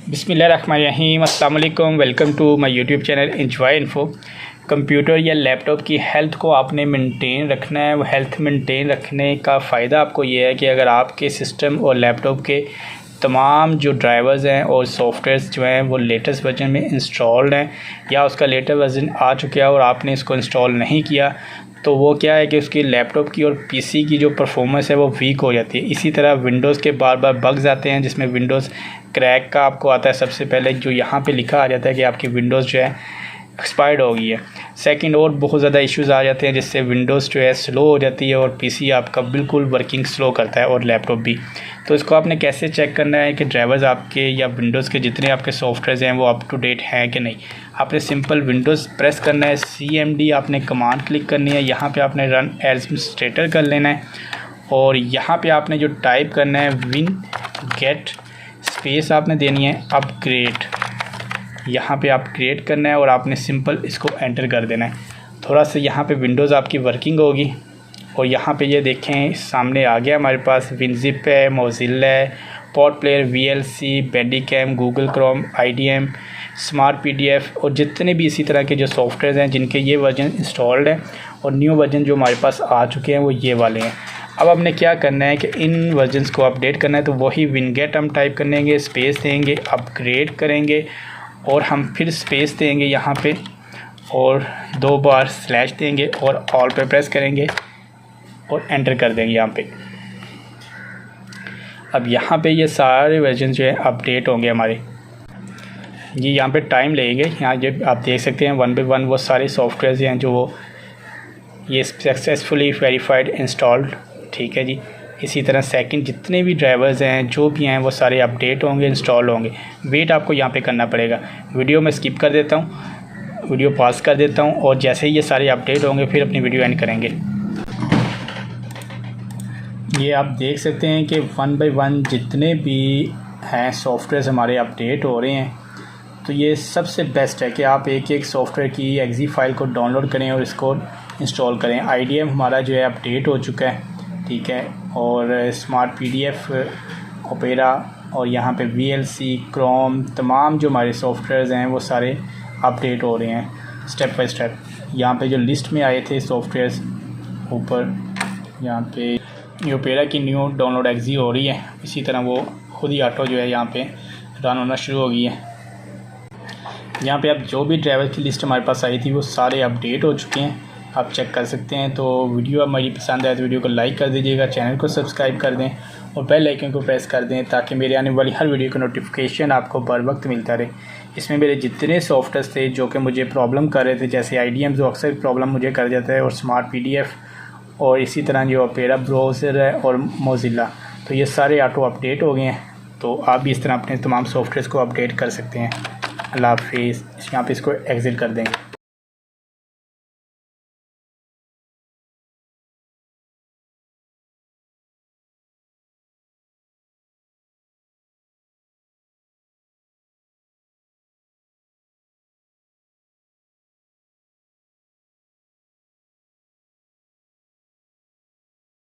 बिस्मिल्लाहिर्रहमानिर्रहीम, अस्सलाम वालेकुम। Welcome to my YouTube channel enjoy info. Computer या लैपटॉप की हेल्थ को आपने मेंटेन रखना है। वो हेल्थ मेंटेन रखने का फ़ायदा आपको ये है कि अगर आपके सिस्टम और लैपटॉप के तमाम जो ड्राइवर्स हैं और सॉफ्टवेयर्स जो हैं वो लेटेस्ट वर्जन में इंस्टॉल्ड हैं या उसका लेटेस्ट वर्जन आ चुका है और आपने इसको इंस्टॉल नहीं किया, तो वो क्या है कि उसकी लैपटॉप की और पीसी की जो परफॉर्मेंस है वो वीक हो जाती है। इसी तरह विंडोज़ के बार बार बग्स आते हैं, जिसमें विंडोज़ क्रैक का आपको आता है। सबसे पहले जो यहाँ पे लिखा आ जाता है कि आपकी विंडोज़ जो है एक्सपायर्ड हो गई है। सेकंड, और बहुत ज़्यादा इश्यूज़ आ जाते हैं जिससे विंडोज़ जो है स्लो हो जाती है और पीसी आपका बिल्कुल वर्किंग स्लो करता है और लैपटॉप भी। तो इसको आपने कैसे चेक करना है कि ड्राइवर्स आपके या विंडोज़ के जितने आपके सॉफ्टवेयर हैं वो अप टू डेट हैं कि नहीं। आपने सिंपल विंडोज़ प्रेस करना है, CMD आपने कमांड क्लिक करनी है, यहाँ पे आपने रन एज एडमिनिस्ट्रेटर कर लेना है और यहाँ पे आपने जो टाइप करना है विन गेट स्पेस आपने देनी है अपग्रेड। यहाँ पे आप क्रिएट करना है और आपने सिंपल इसको एंटर कर देना है। थोड़ा सा यहाँ पे विंडोज़ आपकी वर्किंग होगी और यहाँ पे ये देखें सामने आ गया हमारे पास विनजिप है, मोजिल्ला है, pod player, VLC, Bandicam, Google Chrome, IDM, smart PDF और जितने भी इसी तरह के जो सॉफ्टवेयर हैं जिनके ये वर्जन इंस्टॉल्ड है और न्यू वर्जन जो हमारे पास आ चुके हैं वो ये वाले हैं। अब हमने क्या करना है कि इन वर्जन्स को अपडेट करना है, तो वही विनगेट हम टाइप करेंगे, स्पेस देंगे, अपग्रेड करेंगे और हम फिर स्पेस देंगे यहाँ पे और 2 बार स्लैश देंगे और ऑल पे प्रेस करेंगे और एंटर कर देंगे यहाँ पे। अब यहाँ पे ये सारे वर्जन जो है अपडेट होंगे हमारे। ये यहाँ पे टाइम लगेंगे। यहाँ जो आप देख सकते हैं 1 बाय 1 वो सारे सॉफ्टवेयर हैं जो वो ये सक्सेसफुली वेरीफाइड इंस्टॉल्ड, ठीक है जी। इसी तरह सेकंड जितने भी ड्राइवर्स हैं जो भी हैं वो सारे अपडेट होंगे, इंस्टॉल होंगे। वेट आपको यहाँ पे करना पड़ेगा। वीडियो में स्किप कर देता हूँ, वीडियो पॉज कर देता हूँ और जैसे ही ये सारे अपडेट होंगे फिर अपनी वीडियो एंड करेंगे। ये आप देख सकते हैं कि 1 बाय 1 जितने भी हैं सॉफ्टवेयर हमारे अपडेट हो रहे हैं। तो ये सबसे बेस्ट है कि आप एक एक सॉफ्टवेयर की exe फाइल को डाउनलोड करें और इसको इंस्टॉल करें। IDM हमारा जो है अपडेट हो चुका है, ठीक है, और स्मार्ट PDF, ओपेरा और यहाँ पे VLC, क्रोम, तमाम जो हमारे सॉफ्टवेयर्स हैं वो सारे अपडेट हो रहे हैं स्टेप बाय स्टेप। यहाँ पे जो लिस्ट में आए थे सॉफ्टवेयर्स ऊपर, यहाँ पे ओपेरा की न्यू डाउनलोड exe हो रही है। इसी तरह वो खुद ही ऑटो जो है यहाँ पे रन होना शुरू हो गई है। यहाँ पे अब जो भी ड्राइवर की लिस्ट हमारे पास आई थी वो सारे अपडेट हो चुके हैं, आप चेक कर सकते हैं। तो वीडियो हमारी पसंद आए तो वीडियो को लाइक कर दीजिएगा, चैनल को सब्सक्राइब कर दें और बेल आइकन को प्रेस कर दें ताकि मेरे आने वाली हर वीडियो का नोटिफिकेशन आपको बर वक्त मिलता रहे। इसमें मेरे जितने सॉफ्टवेयर थे जो कि मुझे प्रॉब्लम कर रहे थे, जैसे IDM जो अक्सर प्रॉब्लम मुझे कर जाता है, और स्मार्ट PDF और इसी तरह जो ओपेरा ब्राउज़र है और मोजिल्ला, तो ये सारे ऑटो अपडेट हो गए हैं। तो आप भी इस तरह अपने तमाम सॉफ्टवेयर को अपडेट कर सकते हैं। अल्लाह हाफिज़। यहाँ पे इसको एग्ज़िट कर देंगे।